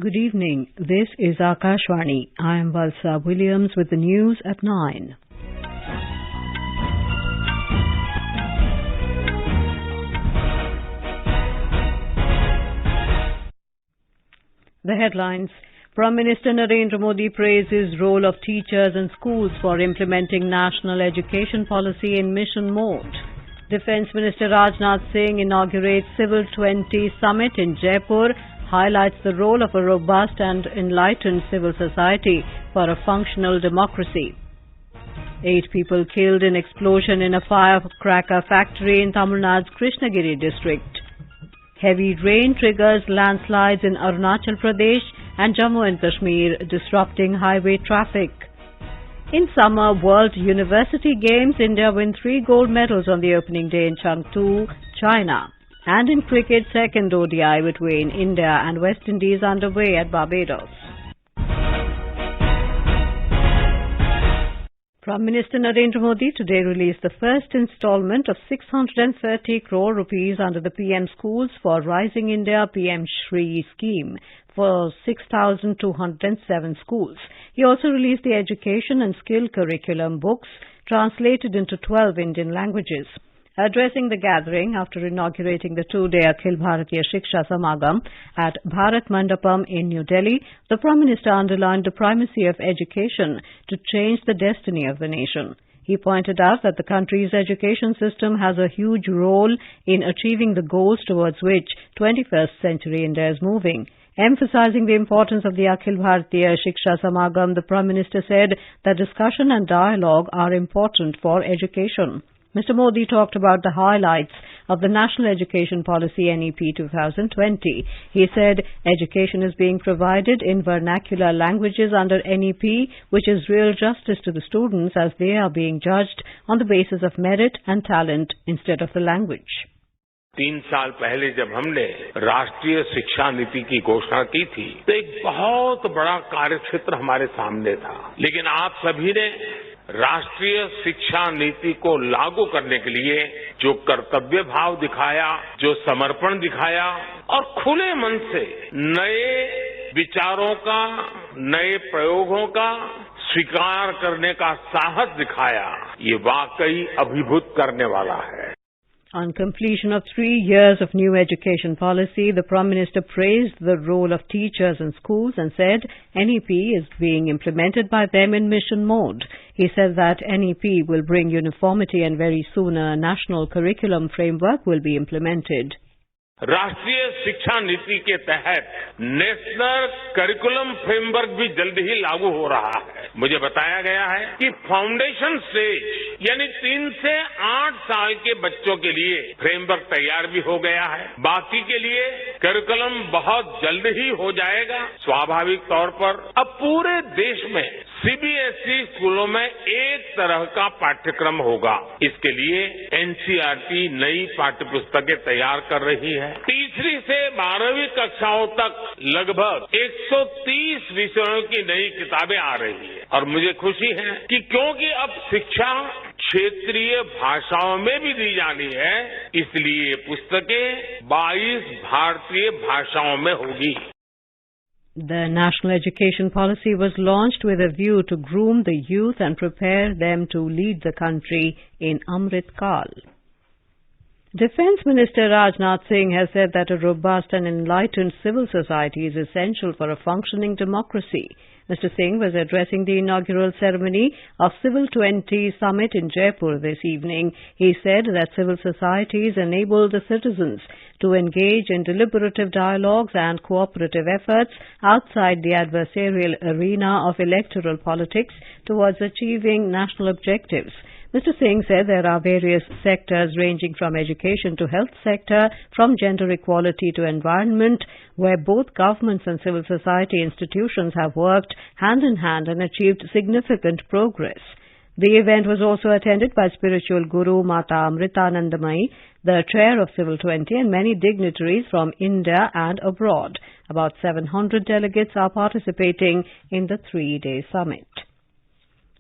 Good evening. This is Akashvani. I am Valsa Williams with the news at 9. The headlines. Prime Minister Narendra Modi praises role of teachers and schools for implementing national education policy in mission mode. Defence Minister Rajnath Singh inaugurates Civil 20 Summit in Jaipur, highlights the role of a robust and enlightened civil society for a functional democracy. 8 people killed in explosion in a firecracker factory in Tamil Nadu's Krishnagiri district. Heavy rain triggers landslides in Arunachal Pradesh and Jammu and Kashmir, disrupting highway traffic. In Summer World University Games, India win 3 gold medals on the opening day in Chengdu, China. And in cricket, second ODI between India and West Indies underway at Barbados. Prime Minister Narendra Modi today released the first installment of 630 crore rupees under the PM Schools for Rising India PM Shri scheme for 6,207 schools. He also released the education and skill curriculum books translated into 12 Indian languages. Addressing the gathering after inaugurating the 2-day Akhil Bharatiya Shiksha Samagam at Bharat Mandapam in New Delhi, the Prime Minister underlined the primacy of education to change the destiny of the nation. He pointed out that the country's education system has a huge role in achieving the goals towards which 21st century India is moving. Emphasizing the importance of the Akhil Bharatiya Shiksha Samagam, the Prime Minister said that discussion and dialogue are important for education. Mr. Modi talked about the highlights of the National Education Policy NEP 2020. He said education is being provided in vernacular languages under NEP, which is real justice to the students as they are being judged on the basis of merit and talent instead of the language. 3 साल पहले जब हमने राष्ट्रीय शिक्षा नीति की घोषणा की थी तो एक बहुत बड़ा कार्यक्षेत्र हमारे सामने था, लेकिन आप सभी ने राष्ट्रीय शिक्षा नीति को लागू करने के लिए जो कर्तव्य भाव दिखाया, जो समर्पण दिखाया और खुले मन से नए विचारों का, नए प्रयोगों का स्वीकार करने का साहस दिखाया, ये वाकई अभिभूत करने वाला है. On completion of 3 years of new education policy, the Prime Minister praised the role of teachers in schools and said NEP is being implemented by them in mission mode. He said that NEP will bring uniformity and very soon a national curriculum framework will be implemented. राष्ट्रीय शिक्षा नीति के तहत national curriculum framework भी जल्द ही लागू हो रहा है. मुझे बताया गया है कि फाउंडेशन स्टेज यानी 3 से 8 साल के बच्चों के लिए फ्रेमवर्क तैयार भी हो गया है. बाकी के लिए करिकुलम बहुत जल्द ही हो जाएगा. स्वाभाविक तौर पर अब पूरे देश में सीबीएसई स्कूलों में एक तरह का पाठ्यक्रम होगा. इसके लिए एनसीईआरटी नई पाठ्यपुस्तकें तैयार कर रही है. 3री से 12वीं कक्षाओं तक लगभग 130 विषयों की नई किताबें आ रही है और मुझे खुशी है कि क्योंकि अब शिक्षा क्षेत्रीय भाषाओं में भी दी जानी है, इसलिए ये पुस्तकें 22 भारतीय भाषाओं में होगी. The National Education Policy was launched with a view to groom the youth and prepare them to lead the country in Amrit Kal. Defence Minister Rajnath Singh has said that a robust and enlightened civil society is essential for a functioning democracy. Mr. Singh was addressing the inaugural ceremony of Civil 20 Summit in Jaipur this evening. He said that civil societies enable the citizens to engage in deliberative dialogues and cooperative efforts outside the adversarial arena of electoral politics towards achieving national objectives. Mr. Singh said there are various sectors ranging from education to health sector, from gender equality to environment, where both governments and civil society institutions have worked hand in hand and achieved significant progress. The event was also attended by spiritual guru Mata Amritanandamayi, the chair of Civil 20, and many dignitaries from India and abroad. About 700 delegates are participating in the 3-day summit.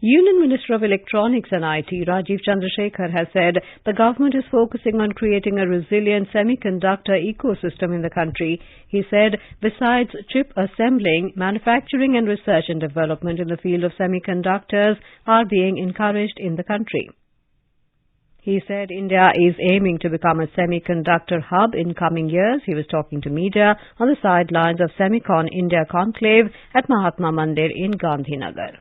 Union Minister of Electronics and IT, Rajiv Chandrasekhar, has said the government is focusing on creating a resilient semiconductor ecosystem in the country. He said, besides chip assembling, manufacturing and research and development in the field of semiconductors are being encouraged in the country. He said India is aiming to become a semiconductor hub in coming years. He was talking to media on the sidelines of Semicon India conclave at Mahatma Mandir in Gandhinagar.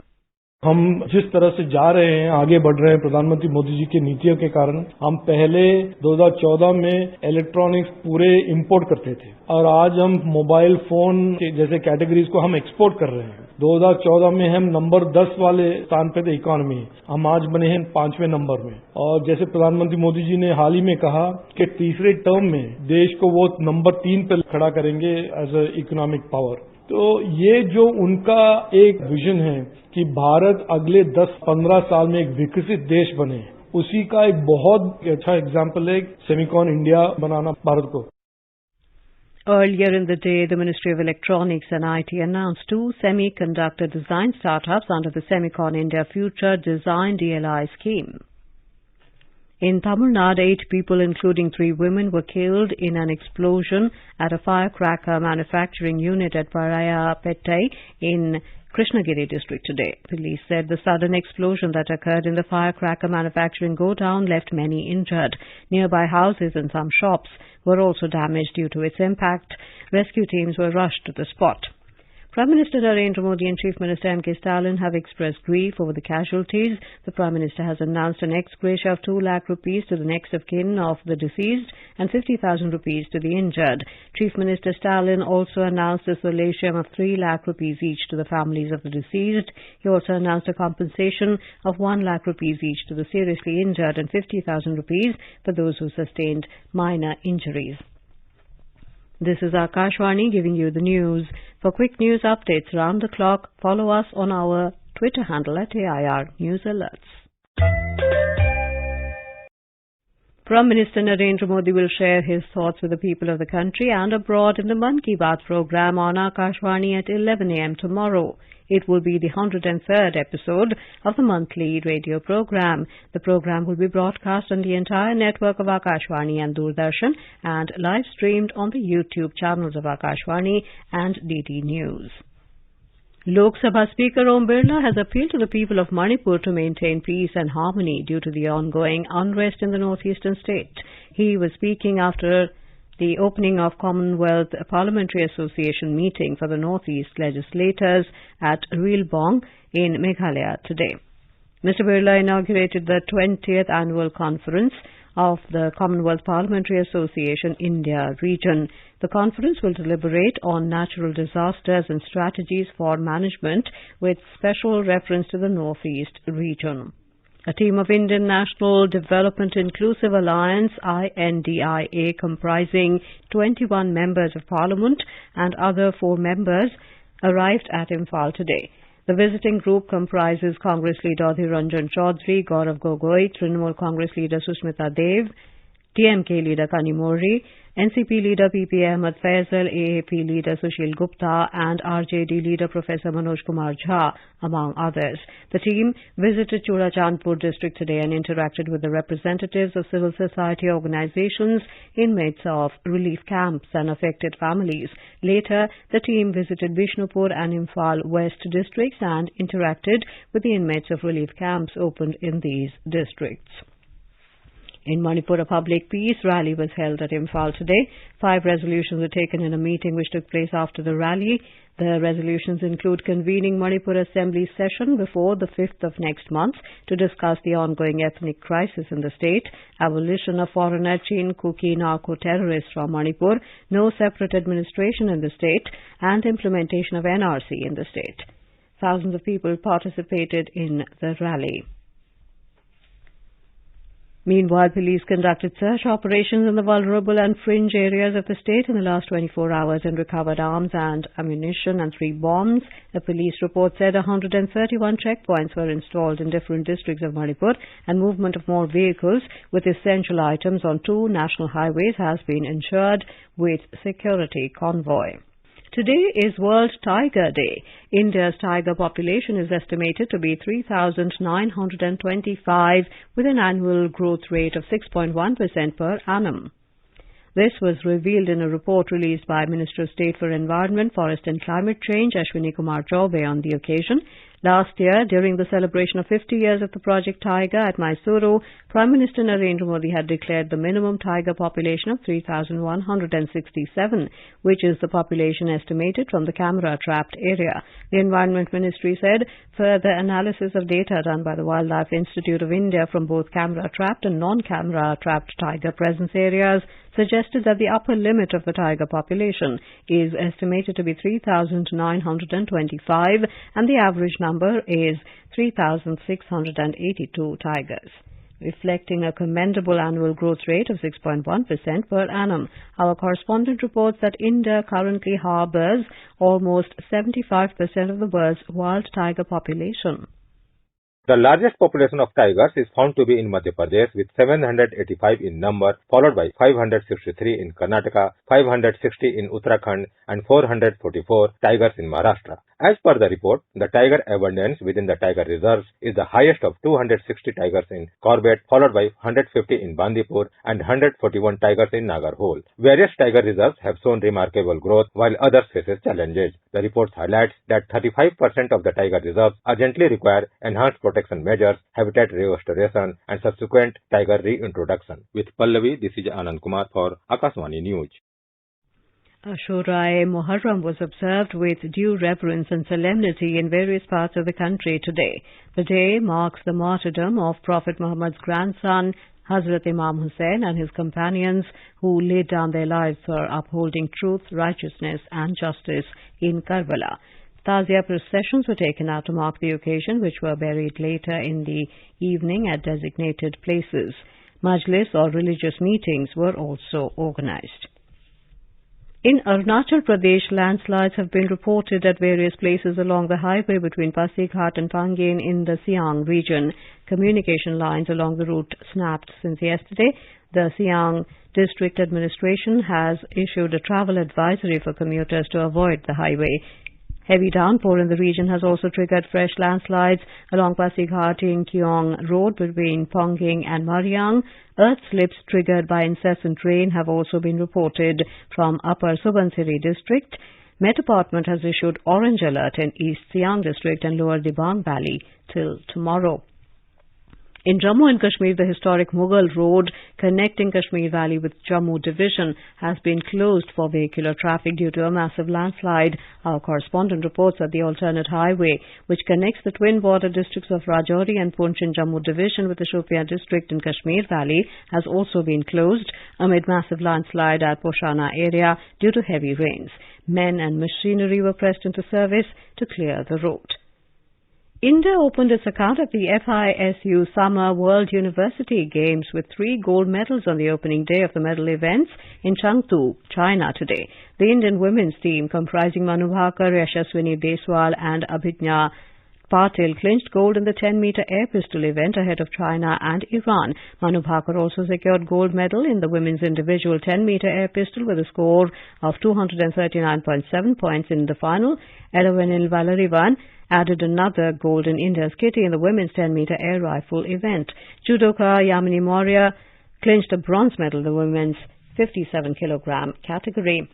हम जिस तरह से जा रहे हैं, आगे बढ़ रहे हैं प्रधानमंत्री मोदी जी की नीतियों के कारण, हम पहले 2014 में इलेक्ट्रॉनिक्स पूरे इंपोर्ट करते थे और आज हम मोबाइल फोन जैसे कैटेगरीज को हम एक्सपोर्ट कर रहे हैं। 2014 में हम नंबर 10 वाले स्थान पे थे इकोनॉमी, हम आज बने हैं 5वें नंबर में। और जैसे प्रधानमंत्री मोदी जी ने हाल ही में कहा कि तीसरे टर्म में देश को वो नंबर 3 पे खड़ा करेंगे एज ए इकोनॉमिक पावर। तो ये जो उनका एक विजन है कि भारत अगले 10-15 साल में एक विकसित देश बने, उसी का एक बहुत अच्छा एग्जाम्पल है सेमिकॉन इंडिया बनाना भारत को। Earlier in the day, the Ministry of Electronics and IT announced 2 semiconductor design startups under the Semicon India Future Design DLI scheme. In Tamil Nadu, 8 people, including 3 women, were killed in an explosion at a firecracker manufacturing unit at Parayapettai in Krishnagiri district today. Police said the sudden explosion that occurred in the firecracker manufacturing godown left many injured. Nearby houses and some shops were also damaged due to its impact. Rescue teams were rushed to the spot. Prime Minister Narendra Modi and Chief Minister M.K. Stalin have expressed grief over the casualties. The Prime Minister has announced an ex gratia of 2 lakh rupees to the next of kin of the deceased and 50,000 rupees to the injured. Chief Minister Stalin also announced a solatium of 3 lakh rupees each to the families of the deceased. He also announced a compensation of 1 lakh rupees each to the seriously injured and 50,000 rupees for those who sustained minor injuries. This is Akashvani giving you the news. For quick news updates round the clock, follow us on our Twitter handle at AIR News Alerts. Prime Minister Narendra Modi will share his thoughts with the people of the country and abroad in the Mann Ki Baat program on Akashvani at 11 a.m. tomorrow. It will be the 103rd episode of the monthly radio program. The program will be broadcast on the entire network of Akashvani and Doordarshan and live streamed on the YouTube channels of Akashvani and DD News. Lok Sabha Speaker Om Birla has appealed to the people of Manipur to maintain peace and harmony due to the ongoing unrest in the northeastern state. He was speaking after the opening of Commonwealth Parliamentary Association meeting for the Northeast legislators at Rilbong in Meghalaya today. Mr. Birla inaugurated the 20th annual conference of the Commonwealth Parliamentary Association India region. The conference will deliberate on natural disasters and strategies for management with special reference to the Northeast region. A team of Indian National Development Inclusive Alliance INDIA comprising 21 members of Parliament and other 4 members arrived at Imphal today. The visiting group comprises Congress leader Adhir Ranjan Chaudhary, Gaurav Gogoi, Trinamool Congress leader Sushmita Dev, TMK leader Kanimori, NCP leader PP Ahmed Faisal, AAP leader Sushil Gupta and RJD leader Professor Manoj Kumar Jha, among others. The team visited Churachandpur district today and interacted with the representatives of civil society organizations, inmates of relief camps and affected families. Later, the team visited Bishnupur and Imphal West districts and interacted with the inmates of relief camps opened in these districts. In Manipur, a public peace rally was held at Imphal today. 5 resolutions were taken in a meeting which took place after the rally. The resolutions include convening Manipur Assembly session before the 5th of next month to discuss the ongoing ethnic crisis in the state, abolition of foreigner Chin Kuki narco-terrorists from Manipur, no separate administration in the state, and implementation of NRC in the state. Thousands of people participated in the rally. Meanwhile, police conducted search operations in the vulnerable and fringe areas of the state in the last 24 hours and recovered arms and ammunition and 3 bombs. A police report said 131 checkpoints were installed in different districts of Manipur and movement of more vehicles with essential items on 2 national highways has been ensured with security convoy. Today is World Tiger Day. India's tiger population is estimated to be 3,925 with an annual growth rate of 6.1% per annum. This was revealed in a report released by Minister of State for Environment, Forest and Climate Change, Ashwini Kumar Chaubey, on the occasion. Last year, during the celebration of 50 years of the Project Tiger at Mysuru, Prime Minister Narendra Modi had declared the minimum tiger population of 3,167, which is the population estimated from the camera-trapped area. The Environment Ministry said further analysis of data done by the Wildlife Institute of India from both camera-trapped and non-camera-trapped tiger presence areas suggested that the upper limit of the tiger population is estimated to be 3,925 and the average number is 3,682 tigers, reflecting a commendable annual growth rate of 6.1% per annum. Our correspondent reports that India currently harbours almost 75% of the world's wild tiger population. The largest population of tigers is found to be in Madhya Pradesh with 785 in number, followed by 563 in Karnataka, 560 in Uttarakhand and 444 tigers in Maharashtra. As per the report, the tiger abundance within the tiger reserves is the highest of 260 tigers in Corbett, followed by 150 in Bandipur and 141 tigers in Nagarhole. Various tiger reserves have shown remarkable growth while others faces challenges. The report highlights that 35% of the tiger reserves urgently require enhanced protection measures, habitat restoration and subsequent tiger reintroduction. With Pallavi, this is Anand Kumar for Akashvani News. Ashura Muharram was observed with due reverence and solemnity in various parts of the country today. The day marks the martyrdom of Prophet Muhammad's grandson, Hazrat Imam Hussain, and his companions who laid down their lives for upholding truth, righteousness and justice in Karbala. Tazia processions were taken out to mark the occasion, which were buried later in the evening at designated places. Majlis or religious meetings were also organized. In Arunachal Pradesh, landslides have been reported at various places along the highway between Pasighat and Pangain in the Siang region. Communication lines along the route snapped since yesterday. The Siang District Administration has issued a travel advisory for commuters to avoid the highway. Heavy downpour in the region has also triggered fresh landslides along Pasighat-Kiong Road between Ponging and Mariang. Earth slips triggered by incessant rain have also been reported from Upper Subansiri district. Met Department has issued orange alert in East Siang district and Lower Dibang Valley till tomorrow. In Jammu and Kashmir, the historic Mughal road connecting Kashmir Valley with Jammu division has been closed for vehicular traffic due to a massive landslide. Our correspondent reports that the alternate highway, which connects the twin border districts of Rajouri and Poonch in Jammu division with the Shopian district in Kashmir Valley, has also been closed amid massive landslide at Poshana area due to heavy rains. Men and machinery were pressed into service to clear the road. India opened its account at the FISU Summer World University Games with 3 gold medals on the opening day of the medal events in Chengdu, China today. The Indian women's team, comprising Manu Bhaker, Yashaswini Deswal and Abhijna Patil, clinched gold in the 10-meter air pistol event ahead of China and Iran. Manu Bhaker also secured gold medal in the women's individual 10-meter air pistol with a score of 239.7 points in the final. Edawenil Valarivan added another gold in India's kitty in the women's 10-meter air rifle event. Judoka Yamini Maurya clinched a bronze medal in the women's 57-kilogram category.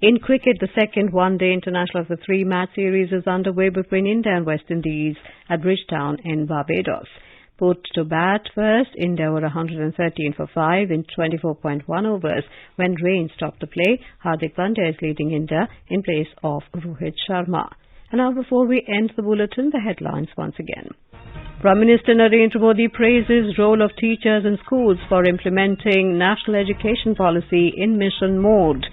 In cricket, the second one-day international of the 3-match series is underway between India and West Indies at Bridgetown in Barbados. Put to bat first, India were 113 for 5 in 24.1 overs when rain stopped the play. Hardik Pandya is leading India in place of Rohit Sharma. And now, before we end the bulletin, the headlines once again. Prime Minister Narendra Modi praises role of teachers in schools for implementing national education policy in mission mode.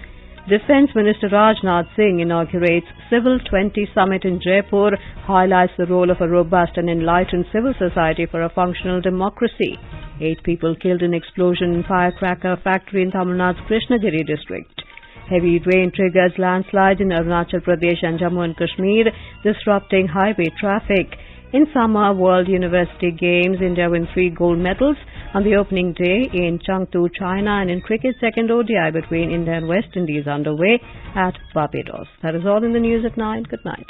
Defence Minister Rajnath Singh inaugurates Civil 20 Summit in Jaipur, highlights the role of a robust and enlightened civil society for a functional democracy. 8 people killed in explosion in firecracker factory in Tamil Nadu's Krishnagiri district. Heavy rain triggers landslides in Arunachal Pradesh and Jammu and Kashmir, disrupting highway traffic. In Summer World University Games, India win 3 gold medals on the opening day in Chengdu, China, and in cricket, second ODI between India and West Indies underway at Barbados. That is all in the news at 9. Good night.